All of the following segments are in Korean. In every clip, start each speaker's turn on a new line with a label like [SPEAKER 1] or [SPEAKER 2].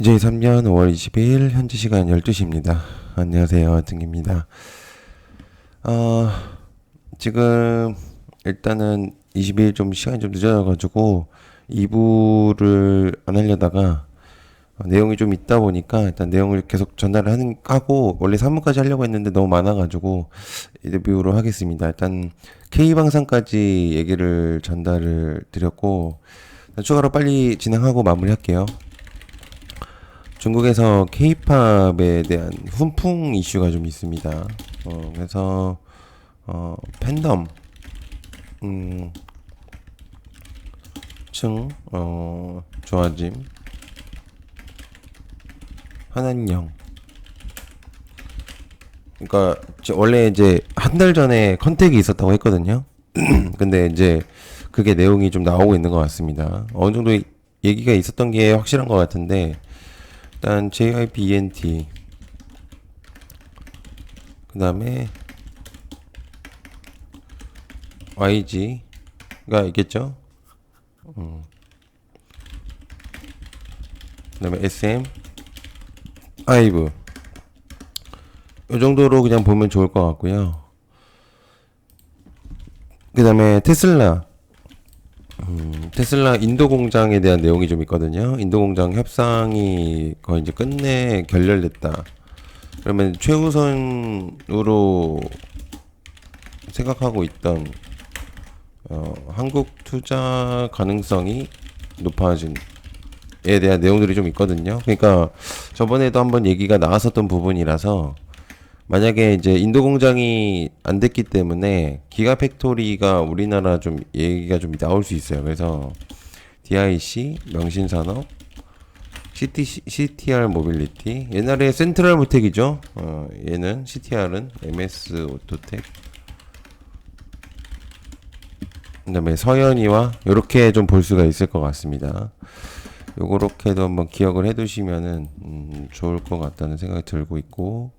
[SPEAKER 1] 2023년 5월 22일 현지 시간 12시입니다. 안녕하세요. 등입니다. 어, 지금 일단은 22일 좀 시간이 좀 늦어져가지고 2부를 안 하려다가 내용이 좀 있다 보니까 일단 내용을 계속 하고 원래 3부까지 하려고 했는데 너무 많아가지고 리뷰로 하겠습니다. 일단 K방송까지 얘기를 전달을 드렸고 추가로 빨리 진행하고 마무리할게요. 중국에서 케이팝에 대한 훈풍 이슈가 좀 있습니다. 그래서 팬덤 층 좋아짐 한안령. 그러니까 원래 이제 한 달 전에 컨택이 있었다고 했거든요. 근데 이제 그게 내용이 좀 나오고 있는 것 같습니다. 어느 정도 얘기가 있었던 게 확실한 것 같은데 일단 JYP ENT 그 다음에 YG가 있겠죠. 그 다음에 SM 아이브 이 정도로 그냥 보면 좋을 것 같고요. 그 다음에 테슬라 인도 공장에 대한 내용이 좀 있거든요. 인도 공장 협상이 거의 이제 끝내 결렬됐다. 그러면 최우선으로 생각하고 있던 한국 투자 가능성이 높아진 에 대한 내용들이 좀 있거든요. 그러니까 저번에도 한번 얘기가 나왔었던 부분이라서 만약에 이제 인도 공장이 안 됐기 때문에 기가 팩토리가 우리나라 좀 얘기가 좀 나올 수 있어요. 그래서 DIC, 명신산업, CTR 모빌리티, 옛날에 센트럴 모텍이죠. 얘는 CTR은 MS 오토텍, 그다음에 서현이와 이렇게 좀 볼 수가 있을 것 같습니다. 요렇게도 한번 기억을 해두시면은 좋을 것 같다는 생각이 들고 있고,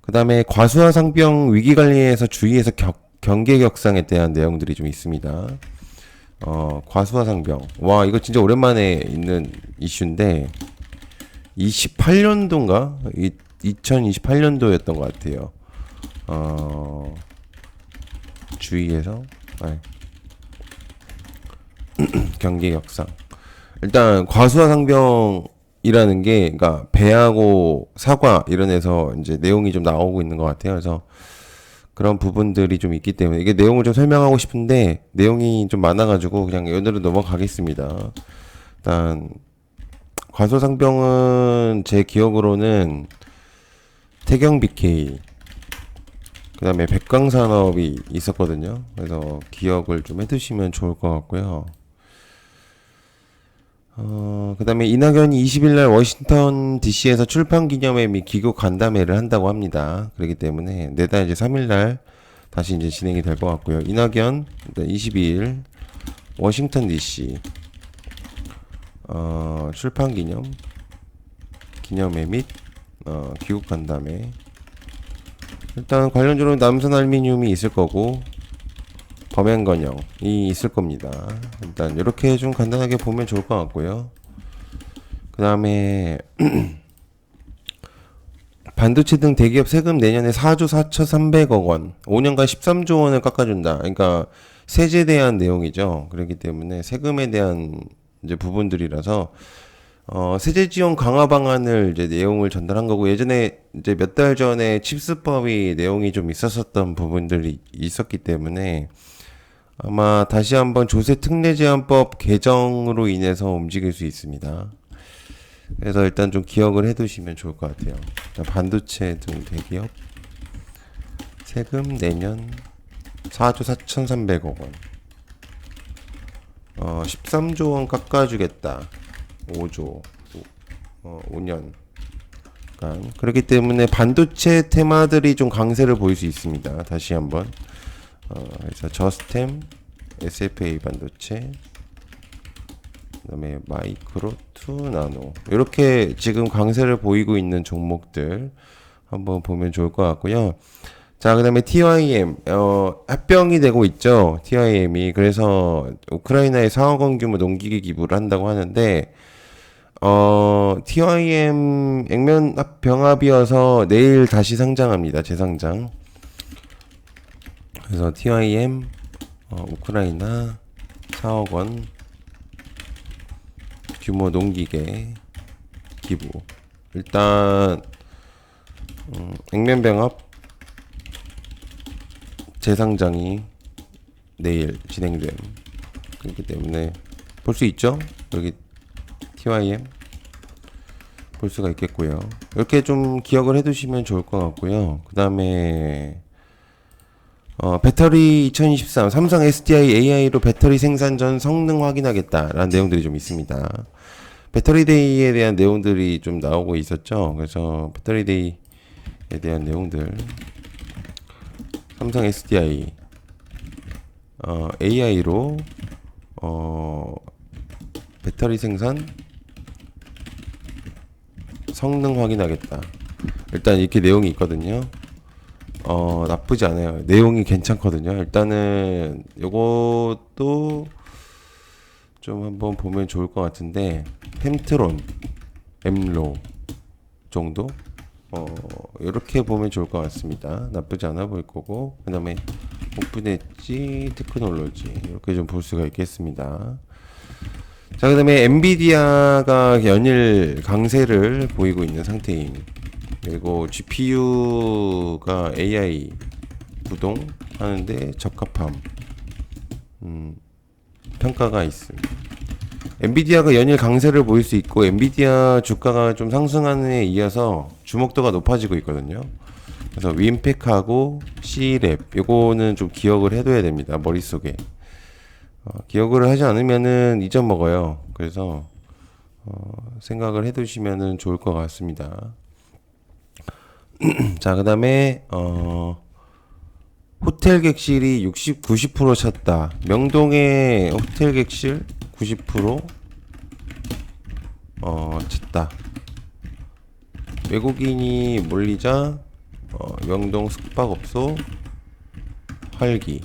[SPEAKER 1] 그 다음에 과수화 상병 위기 관리에서 주의해서 경계 격상에 대한 내용들이 좀 있습니다. 과수화 상병. 와, 이거 진짜 오랜만에 있는 이슈인데, 28년도인가? 2028년도였던 것 같아요. 주의해서, 아니, 경계 격상. 일단, 과수화 상병이라는 게, 그러니까, 배하고 사과, 이런 데서 이제 내용이 좀 나오고 있는 것 같아요. 그래서, 그런 부분들이 좀 있기 때문에 이게 내용을 좀 설명하고 싶은데 내용이 좀 많아가지고 그냥 오늘은 넘어가겠습니다. 일단 과소상병은 제 기억으로는 태경 BK 그다음에 백광산업이 있었거든요. 그래서 기억을 좀 해두시면 좋을 것 같고요. 그다음에 이낙연이 20일 날 워싱턴 DC에서 출판 기념회 및 기고 간담회를 한다고 합니다. 그렇기 때문에 내달 이제 3일 날 다시 이제 진행이 될 것 같고요. 이낙연 22일 워싱턴 DC 출판 기념회 및 귀국 간담회. 일단 관련적으로 남선 알미늄이 있을 거고 범행건영이 있을 겁니다. 일단 이렇게 좀 간단하게 보면 좋을 것 같고요. 그 다음에 반도체 등 대기업 세금 내년에 4조 4,300억 원, 5년간 13조 원을 깎아준다. 그러니까 세제에 대한 내용이죠. 그렇기 때문에 세금에 대한 이제 부분들이라서 세제 지원 강화 방안을 이제 내용을 전달한 거고 예전에 이제 몇 달 전에 칩스법이 내용이 좀 있었었던 부분들이 있었기 때문에 아마 다시 한번 조세 특례 제한법 개정으로 인해서 움직일 수 있습니다. 그래서 일단 좀 기억을 해두시면 좋을 것 같아요. 반도체 등 대기업 세금 내년 4조 4,300억 원, 13조 원 깎아주겠다. 5조, 5년. 그렇기 때문에 반도체 테마들이 좀 강세를 보일 수 있습니다. 다시 한번. 그래서 저스템, SFA 반도체, 그다음에 마이크로 투 나노 이렇게 지금 강세를 보이고 있는 종목들 한번 보면 좋을 것 같고요. 자, 그다음에 TYM 합병이 되고 있죠. TYM이 그래서 우크라이나에 4억 원 규모 농기계 기부를 한다고 하는데 TYM 액면 병합이어서 내일 다시 상장합니다. 재상장. 그래서 TYM 우크라이나 4억 원 규모 농기계 기부. 일단 액면 병합 재상장이 내일 진행됨. 그렇기 때문에 볼 수 있죠? 여기 TYM 볼 수가 있겠고요. 이렇게 좀 기억을 해두시면 좋을 것 같고요. 그 다음에 배터리 2023 삼성 SDI AI로 배터리 생산 전 성능 확인하겠다라는 내용들이 좀 있습니다. 배터리 데이에 대한 내용들이 좀 나오고 있었죠. 그래서 배터리 데이에 대한 내용들 삼성 SDI AI로 배터리 생산 성능 확인하겠다. 일단 이렇게 내용이 있거든요. 나쁘지 않아요. 내용이 괜찮거든요. 일단은 요것도 좀 한번 보면 좋을 것 같은데 펜트론, 엠로 정도 이렇게 보면 좋을 것 같습니다. 나쁘지 않아 보일 거고, 그 다음에 오픈 엣지 테크놀로지 이렇게 좀 볼 수가 있겠습니다. 자, 그 다음에 엔비디아가 연일 강세를 보이고 있는 상태임. 그리고 GPU가 AI 구동 하는데 적합함 평가가 있음. 엔비디아가 연일 강세를 보일 수 있고 엔비디아 주가가 좀 상승하는 데 이어서 주목도가 높아지고 있거든요. 그래서 윈팩하고 C랩 요거는 좀 기억을 해둬야 됩니다. 머릿속에 기억을 하지 않으면은 잊어먹어요. 그래서 생각을 해두시면은 좋을 것 같습니다. 자, 그 다음에 호텔 객실이 90% 찼다. 명동의 호텔 객실 90% 찼다. 외국인이 몰리자 명동 숙박업소 활기.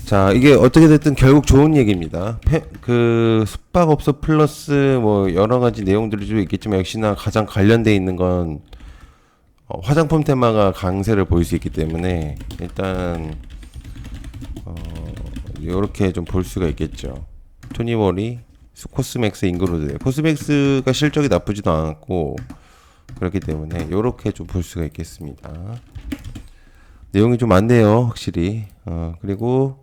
[SPEAKER 1] 자, 이게 어떻게 됐든 결국 좋은 얘기입니다. 그 숙박업소 플러스 뭐 여러 가지 내용들이 좀 있겠지만 역시나 가장 관련돼 있는 건 화장품 테마가 강세를 보일 수 있기 때문에 일단 이렇게 좀 볼 수가 있겠죠. 토니워리, 코스맥스 인그루드. 코스맥스가 실적이 나쁘지도 않았고 그렇기 때문에 이렇게 좀 볼 수가 있겠습니다. 내용이 좀 많네요, 확실히. 그리고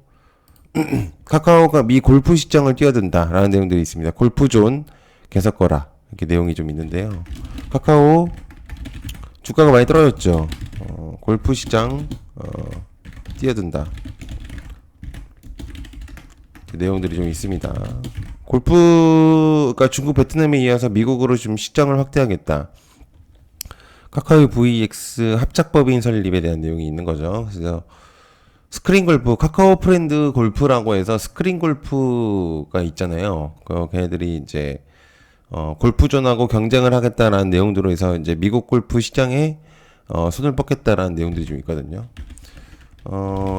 [SPEAKER 1] 카카오가 미 골프 시장을 뛰어든다라는 내용들이 있습니다. 골프존 개설거라 이렇게 내용이 좀 있는데요. 카카오 주가가 많이 떨어졌죠. 골프 시장 뛰어든다. 내용들이 좀 있습니다. 골프가 중국, 베트남에 이어서 미국으로 좀 시장을 확대하겠다. 카카오 VX 합작법인 설립에 대한 내용이 있는 거죠. 그래서 스크린 골프, 카카오 프렌드 골프라고 해서 스크린 골프가 있잖아요. 걔네들이 이제 골프존하고 경쟁을 하겠다라는 내용들로 해서 이제 미국 골프 시장에 손을 뻗겠다라는 내용들이 좀 있거든요.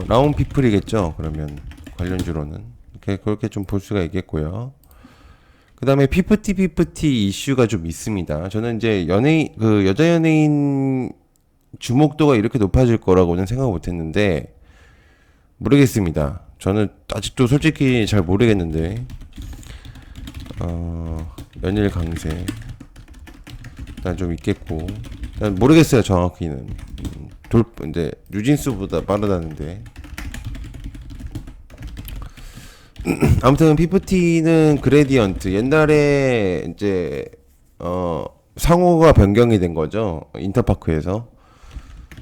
[SPEAKER 1] 라운 피플이겠죠. 그러면 관련주로는 그렇게 좀 볼 수가 있겠고요. 그 다음에 피프티 이슈가 좀 있습니다. 저는 이제 여자 연예인 주목도가 이렇게 높아질 거라고는 생각 못 했는데, 모르겠습니다. 저는 아직도 솔직히 잘 모르겠는데, 연일 강세. 일단 좀 있겠고, 일단 모르겠어요, 정확히는. 이제, 뉴진스보다 빠르다는데. 아무튼 피프티는 그레디언트 옛날에 이제 상호가 변경이 된 거죠. 인터파크에서.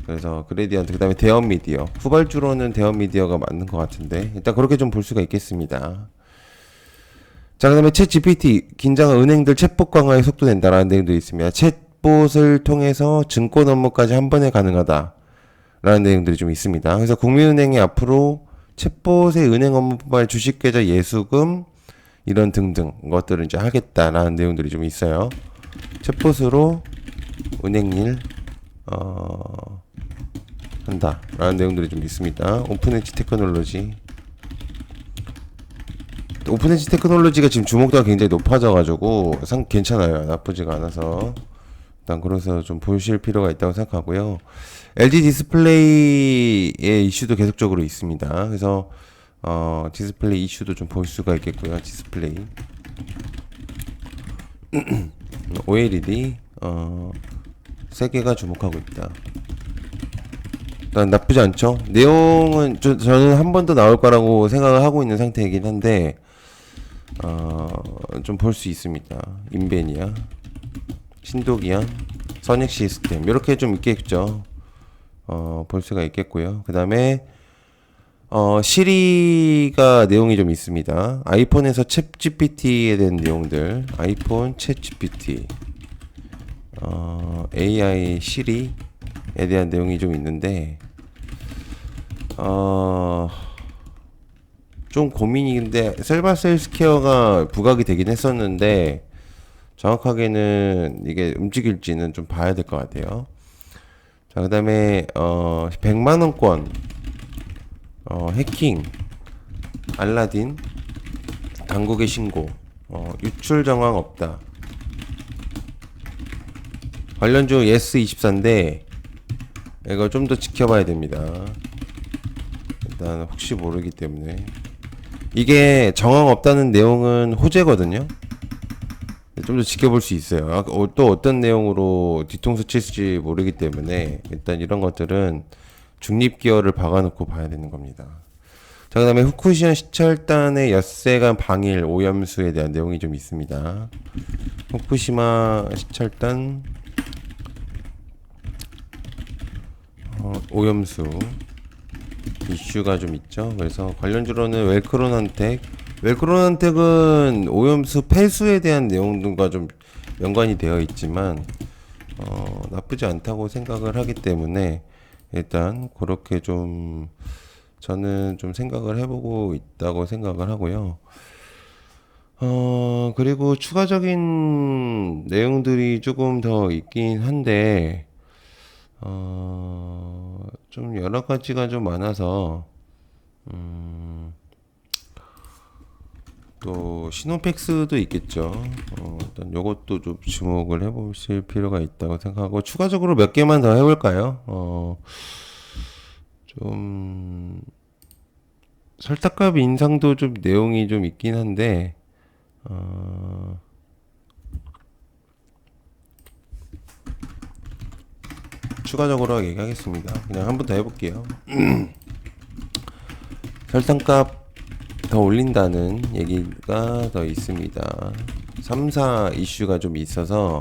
[SPEAKER 1] 그래서 그레디언트 그다음에 대원 미디어 후발주로는 대원 미디어가 맞는 것 같은데 일단 그렇게 좀 볼 수가 있겠습니다. 자, 그다음에 챗 GPT 긴장한 은행들 챗봇 강화에 속도낸다라는 내용도 있습니다. 챗봇을 통해서 증권 업무까지 한 번에 가능하다라는 내용들이 좀 있습니다. 그래서 국민은행이 앞으로 챗봇의 은행 업무뿐만 주식계좌 예수금 이런 등등 것들을 이제 하겠다라는 내용들이 좀 있어요. 챗봇으로 은행일 한다라는 내용들이 좀 있습니다. 오픈엣지 테크놀로지 오픈엣지 테크놀로지가 지금 주목도가 굉장히 높아져가지고 괜찮아요. 나쁘지가 않아서 일단 그래서 좀 보실 필요가 있다고 생각하고요. LG 디스플레이의 이슈도 계속적으로 있습니다. 그래서 디스플레이 이슈도 좀 볼 수가 있겠고요. 디스플레이 OLED 세 개가 주목하고 있다. 일단 나쁘지 않죠. 내용은 저는 한 번 더 나올 거라고 생각을 하고 있는 상태이긴 한데 좀 볼 수 있습니다. 인베니아, 신도기안, 선익 시스템 이렇게 좀 있겠죠. 볼 수가 있겠고요. 그 다음에 시리가 내용이 좀 있습니다. 아이폰에서 챗 GPT에 대한 내용들, 아이폰 챗 GPT, AI 시리에 대한 내용이 좀 있는데, 좀 고민인데, 셀바셀스케어가 부각이 되긴 했었는데, 정확하게는 이게 움직일지는 좀 봐야 될 것 같아요. 자, 그 다음에, 100만원권, 해킹, 알라딘, 당국의 신고, 유출 정황 없다. 관련주 예스24인데, 이거 좀 더 지켜봐야 됩니다. 일단, 혹시 모르기 때문에. 이게 정황 없다는 내용은 호재거든요. 좀 더 지켜볼 수 있어요. 또 어떤 내용으로 뒤통수 칠지 모르기 때문에, 일단 이런 것들은 중립기어를 박아놓고 봐야 되는 겁니다. 자, 그 다음에 후쿠시마 시찰단의 엿새간 방일 오염수에 대한 내용이 좀 있습니다. 후쿠시마 시찰단 오염수 이슈가 좀 있죠. 그래서 관련주로는 웰크론한텍은 오염수 폐수에 대한 내용들과 좀 연관이 되어 있지만 나쁘지 않다고 생각을 하기 때문에 일단 그렇게 좀 저는 좀 생각을 해보고 있다고 생각을 하고요. 그리고 추가적인 내용들이 조금 더 있긴 한데 좀 여러 가지가 좀 많아서 또 시노펙스도 있겠죠. 일단 요것도 좀 주목을 해보실 필요가 있다고 생각하고 추가적으로 몇 개만 더 해볼까요? 좀 설탁값 인상도 좀 내용이 좀 있긴 한데 추가적으로 얘기하겠습니다. 그냥 한 번 더 해볼게요. 설탕값 더 올린다는 얘기가 더 있습니다. 3사 이슈가 좀 있어서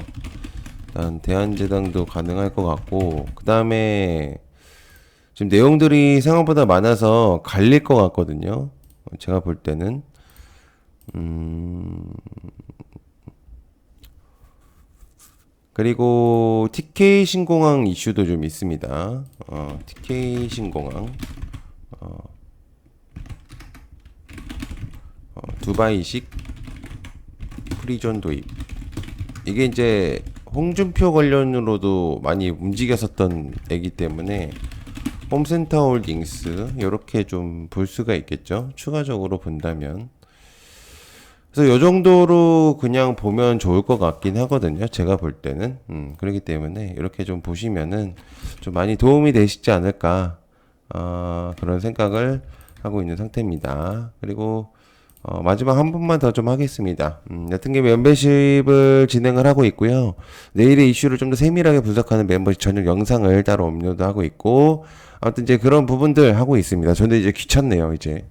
[SPEAKER 1] 일단 대한제당도 가능할 것 같고 그 다음에 지금 내용들이 생각보다 많아서 갈릴 것 같거든요. 제가 볼 때는 그리고 TK 신공항 이슈도 좀 있습니다. TK 신공항 두바이식 프리존 도입 이게 이제 홍준표 관련으로도 많이 움직였었던 애기 때문에 홈센터 홀딩스 이렇게 좀 볼 수가 있겠죠. 추가적으로 본다면 그래서 요 정도로 그냥 보면 좋을 것 같긴 하거든요. 제가 볼 때는 그렇기 때문에 이렇게 좀 보시면은 좀 많이 도움이 되시지 않을까 그런 생각을 하고 있는 상태입니다. 그리고 마지막 한 분만 더 좀 하겠습니다. 여튼 게 멤버십을 진행을 하고 있고요. 내일의 이슈를 좀 더 세밀하게 분석하는 멤버십 전용 영상을 따로 업로드하고 있고 아무튼 이제 그런 부분들 하고 있습니다. 저는 이제 귀찮네요. 이제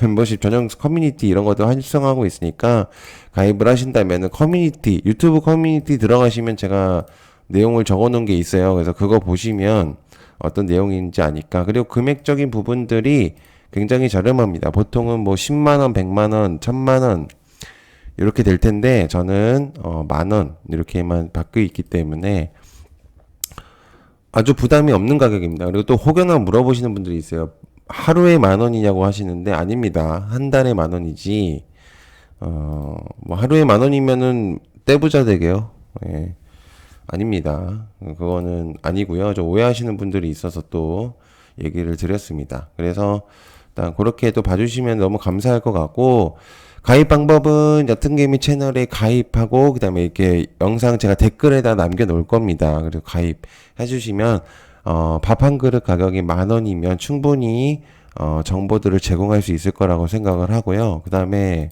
[SPEAKER 1] 멤버십 전용 커뮤니티 이런 것도 활성화하고 있으니까 가입을 하신다면은 커뮤니티 유튜브 커뮤니티 들어가시면 제가 내용을 적어놓은 게 있어요. 그래서 그거 보시면 어떤 내용인지 아니까. 그리고 금액적인 부분들이 굉장히 저렴합니다. 보통은 뭐 10만원, 100만원, 1000만원 이렇게 될 텐데 저는 만원 이렇게만 받고 있기 때문에 아주 부담이 없는 가격입니다. 그리고 또 혹여나 물어보시는 분들이 있어요. 하루에 10,000원이냐고 하시는데 아닙니다. 한 달에 10,000원이지. 뭐 하루에 10,000원이면은 떼부자 되게요. 예. 아닙니다. 그거는 아니고요. 좀 오해하시는 분들이 있어서 또 얘기를 드렸습니다. 그래서 일단 그렇게 또 봐주시면 너무 감사할 것 같고 가입 방법은 여튼개미 채널에 가입하고 그다음에 이렇게 영상 제가 댓글에다 남겨 놓을 겁니다. 그리고 가입해 주시면 밥 한 그릇 가격이 10,000원이면 충분히 정보들을 제공할 수 있을 거라고 생각을 하고요. 그다음에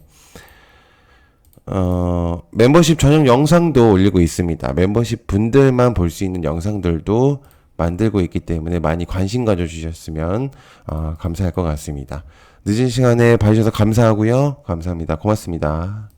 [SPEAKER 1] 멤버십 전용 영상도 올리고 있습니다. 멤버십 분들만 볼 수 있는 영상들도 만들고 있기 때문에 많이 관심 가져주셨으면 감사할 것 같습니다. 늦은 시간에 봐주셔서 감사하고요. 감사합니다. 고맙습니다.